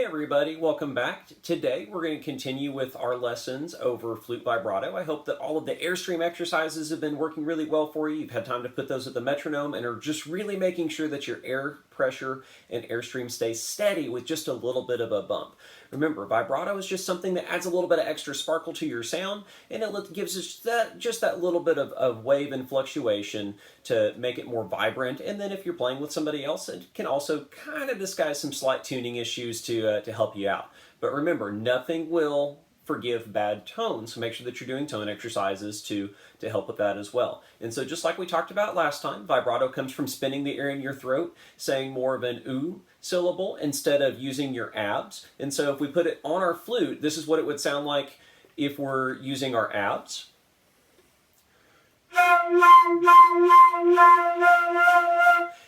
everybody, welcome back. Today we're going to continue with our lessons over flute vibrato. I hope that all of the airstream exercises have been working really well for you. You've had time to put those at the metronome and are just really making sure that your air pressure and airstream stays steady with just a little bit of a bump. Remember, vibrato is just something that adds a little bit of extra sparkle to your sound, and it gives us just that little bit of wave and fluctuation to make it more vibrant. And then if you're playing with somebody else, it can also kind of disguise some slight tuning issues to help you out. But remember, nothing will forgive bad tone, so make sure that you're doing tone exercises to help with that as well. And so just like we talked about last time, vibrato comes from spinning the air in your throat, saying more of an ooh syllable instead of using your abs. And so if we put it on our flute, this is what it would sound like if we're using our abs.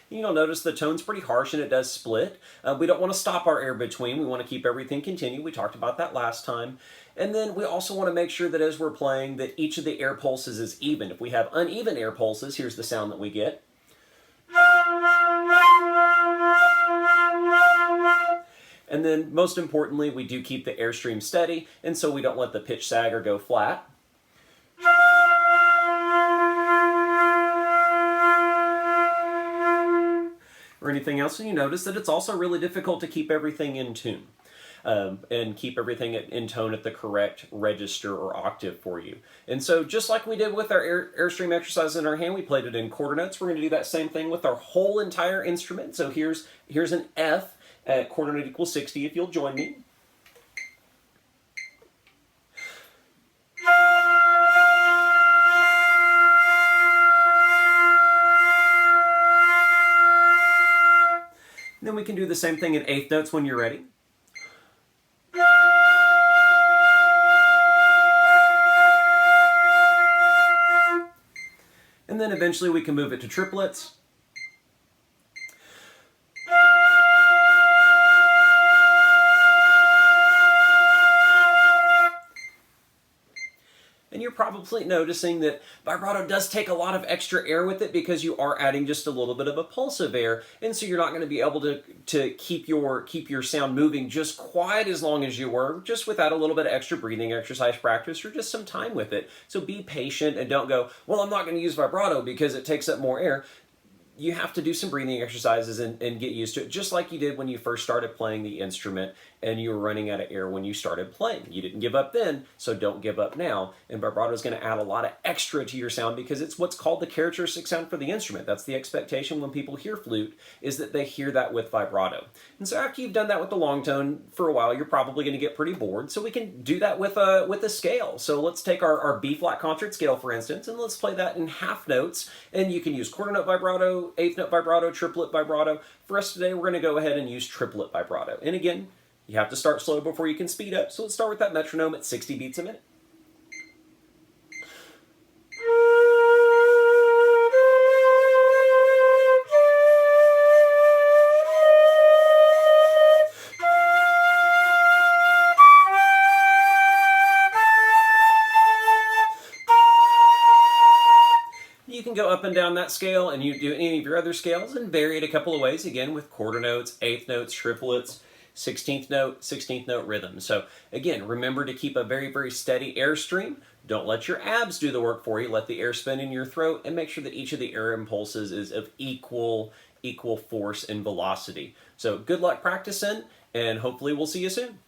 You'll notice the tone's pretty harsh and it does split. We don't want to stop our air between. We want to keep everything continue. We talked about that last time. And then we also want to make sure that as we're playing that each of the air pulses is even. If we have uneven air pulses, here's the sound that we get. And then most importantly, we do keep the airstream steady, and so we don't let the pitch sag or go flat. Or anything else, and you notice that it's also really difficult to keep everything in tune and keep everything in tone at the correct register or octave for you. And so just like we did with our airstream exercise in our hand, we played it in quarter notes. We're going to do that same thing with our whole entire instrument. So here's an F at quarter note equals 60 if you'll join me. Then we can do the same thing in eighth notes when you're ready. And then eventually we can move it to triplets. And you're probably noticing that vibrato does take a lot of extra air with it because you are adding just a little bit of a pulse of air, and so you're not going to be able to keep your sound moving just quite as long as you were, just without a little bit of extra breathing exercise practice or just some time with it. So be patient and don't go, well, I'm not going to use vibrato because it takes up more air. You have to do some breathing exercises and get used to it, just like you did when you first started playing the instrument and you were running out of air when you started playing. You didn't give up then, so don't give up now. And vibrato is going to add a lot of extra to your sound because it's what's called the characteristic sound for the instrument. That's the expectation when people hear flute, is that they hear that with vibrato. And so after you've done that with the long tone for a while, you're probably going to get pretty bored. So we can do that with a scale. So let's take our B flat concert scale, for instance, and let's play that in half notes. And you can use quarter note vibrato, eighth note vibrato, triplet vibrato. For us today, we're going to go ahead and use triplet vibrato. And again, you have to start slow before you can speed up. So let's start with that metronome at 60 beats a minute. You can go up and down that scale, and you do any of your other scales and vary it a couple of ways, again with quarter notes, eighth notes, triplets, 16th note rhythm. So again, remember to keep a very, very steady airstream. Don't let your abs do the work for you. Let the air spin in your throat, and make sure that each of the air impulses is of equal force and velocity. So good luck practicing, and hopefully we'll see you soon.